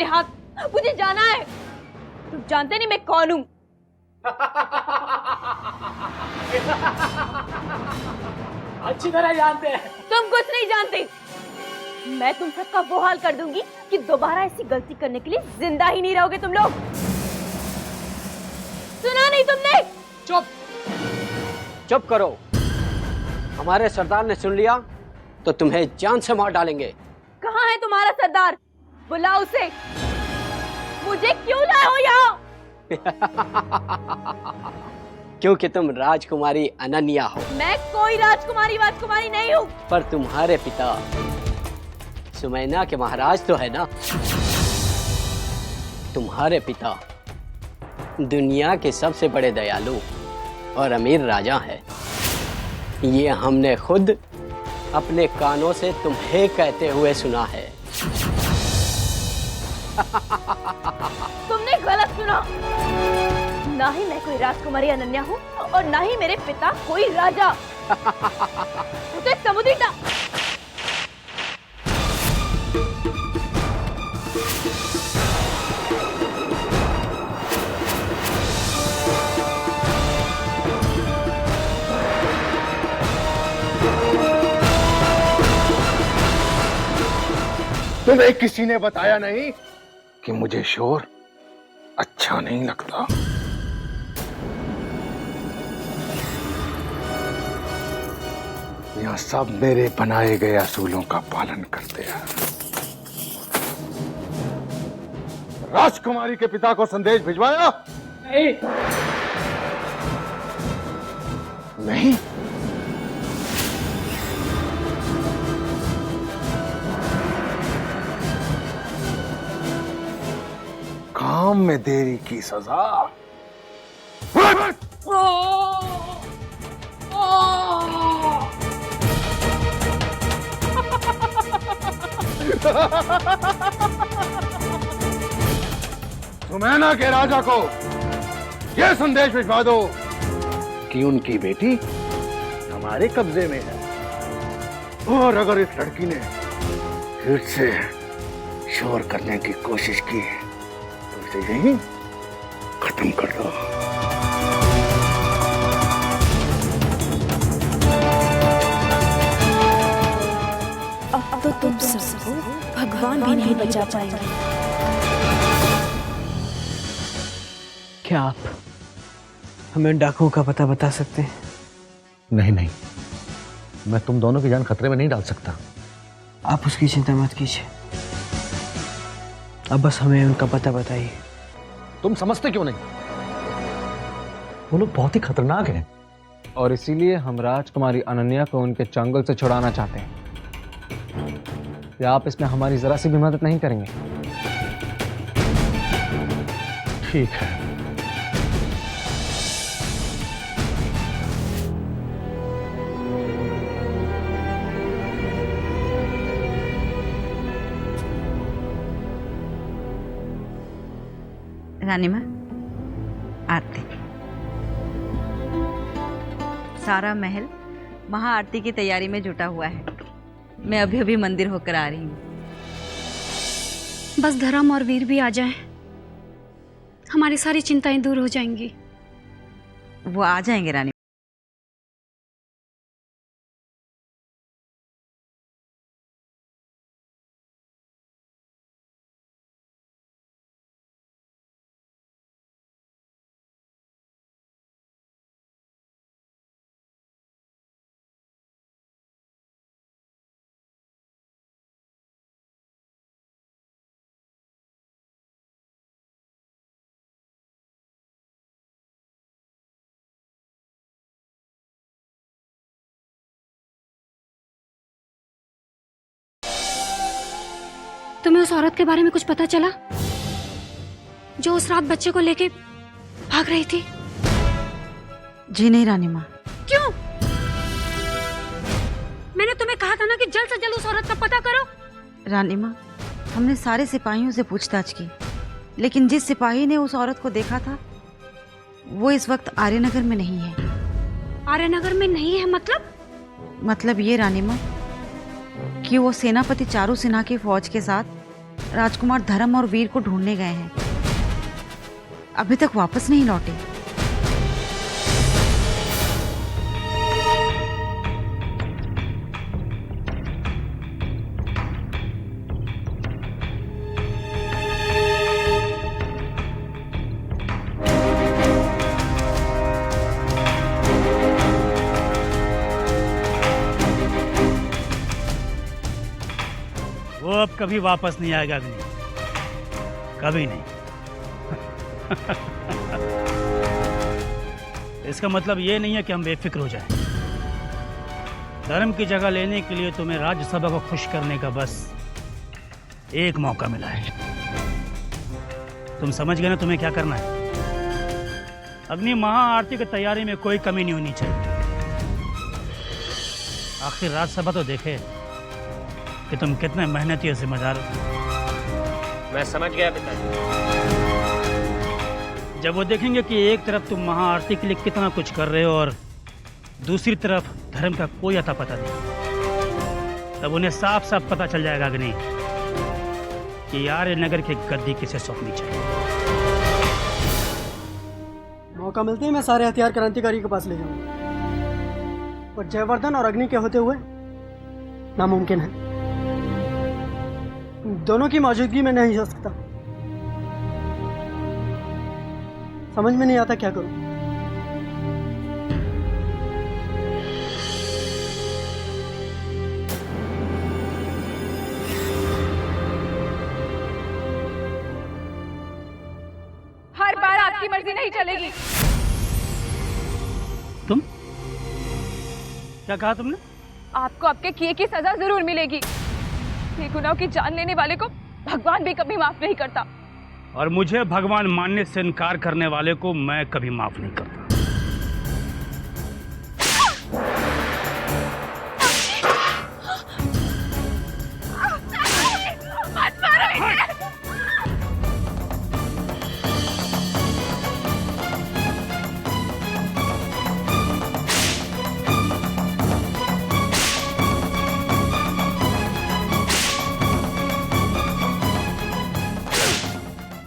मेरे हाथ, मुझे जाना है। तुम जानते नहीं मैं कौन हूँ। अच्छी तरह जानते हैं। तुम कुछ नहीं जानते। मैं तुम सबका वो हाल कर दूंगी कि दोबारा ऐसी गलती करने के लिए जिंदा ही नहीं रहोगे तुम लोग। सुना नहीं तुमने? चुप चुप करो। हमारे सरदार ने सुन लिया तो तुम्हें जान से मार डालेंगे। कहाँ है तुम्हारा सरदार? बुलाओ उसे। मुझे क्यों लाए हो यहाँ? क्योंकि तुम राजकुमारी अनन्या हो। मैं कोई राजकुमारी नहीं हूँ। पर तुम्हारे पिता सुमैना के महाराज तो है ना। तुम्हारे पिता दुनिया के सबसे बड़े दयालु और अमीर राजा है। ये हमने खुद अपने कानों से तुम्हें कहते हुए सुना है। तुमने गलत सुना। ना ही मैं कोई राजकुमारी अनन्या हूँ और ना ही मेरे पिता कोई राजा। उसे समुद्री टा... तुम्हें किसी ने बताया नहीं कि मुझे शोर अच्छा नहीं लगता। यहाँ सब मेरे बनाए गए असूलों का पालन करते हैं। राजकुमारी के पिता को संदेश भिजवाया? नहीं। नहीं? काम में देरी की सजा। सुमैना के राजा को यह संदेश भिजवा दो कि उनकी बेटी हमारे कब्जे में है, और अगर इस लड़की ने फिर से शोर करने की कोशिश की तो उसे यहीं खत्म कर दो। अब तो तुम सबको भगवान भी नहीं बचा पाएंगे। क्या आप हमें डाकुओं का पता बता सकते हैं? नहीं नहीं, मैं तुम दोनों की जान खतरे में नहीं डाल सकता। आप उसकी चिंता मत कीजिए, अब बस हमें उनका पता बताइए। तुम समझते क्यों नहीं? वो लोग बहुत ही खतरनाक हैं, और इसीलिए हम राजकुमारी अनन्या को उनके चंगुल से छुड़ाना चाहते हैं। क्या आप इसमें हमारी जरा सी भी मदद नहीं करेंगे? ठीक है। रानी माँ, आरती। सारा महल महाआरती की तैयारी में जुटा हुआ है। मैं अभी अभी मंदिर होकर आ रही हूँ। बस धर्म और वीर भी आ जाएं, हमारी सारी चिंताएं दूर हो जाएंगी। वो आ जाएंगे रानी। तुम्हें उस औरत के बारे में कुछ पता चला जो उस रात बच्चे को लेके भाग रही थी? जी नहीं रानी माँ। क्यों? मैंने तुम्हें कहा था ना कि जल्द से जल्द उस औरत का पता करो। रानी माँ, हमने सारे सिपाहियों से पूछताछ की, लेकिन जिस सिपाही ने उस औरत को देखा था वो इस वक्त आर्यनगर में नहीं है। आर्यनगर में नहीं है मतलब? मतलब ये रानी माँ कि वो सेनापति चारू सिन्हा की फौज के साथ राजकुमार धर्म और वीर को ढूंढने गए हैं, अभी तक वापस नहीं लौटे। वो अब कभी वापस नहीं आएगा अग्नि, कभी नहीं। इसका मतलब ये नहीं है कि हम बेफिक्र हो जाएं। धर्म की जगह लेने के लिए तुम्हें राज्यसभा को खुश करने का बस एक मौका मिला है। तुम समझ गए ना तुम्हें क्या करना है? अग्नि, महाआरती की तैयारी में कोई कमी नहीं होनी चाहिए। आखिर राज्यसभा तो देखे कि तुम कितने मेहनती और जिम्मेदार हो। मैं समझ गया पिताजी। जब वो देखेंगे कि एक तरफ तुम महाआरती के लिए कितना कुछ कर रहे हो और दूसरी तरफ धर्म का कोई अता पता नहीं, तब उन्हें साफ साफ पता चल जाएगा अग्नि कि आर्य नगर की गद्दी किसे सौंपनी चाहिए। मौका मिलते ही मैं सारे हथियार क्रांतिकारी के पास ले जाऊंगा, पर जयवर्धन और अग्नि के होते हुए नामुमकिन है। दोनों की मौजूदगी में नहीं हो सकता। समझ में नहीं आता क्या करूं। हर बार आपकी मर्जी नहीं चलेगी। तुम क्या कहा तुमने? आपको आपके किए की सजा जरूर मिलेगी। बेगुनाह की जान लेने वाले को भगवान भी कभी माफ नहीं करता। और मुझे भगवान मानने से इनकार करने वाले को मैं कभी माफ नहीं करता।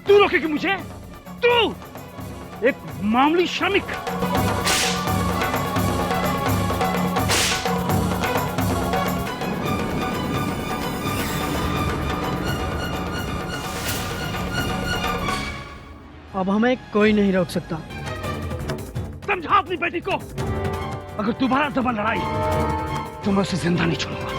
तू रोकेगी मुझे? तू एक मामूली श्रमिक। अब हमें कोई नहीं रोक सकता। समझा अपनी बेटी को, अगर दोबारा दबा लड़ाई तो मैं उसे जिंदा नहीं छोड़ूंगा।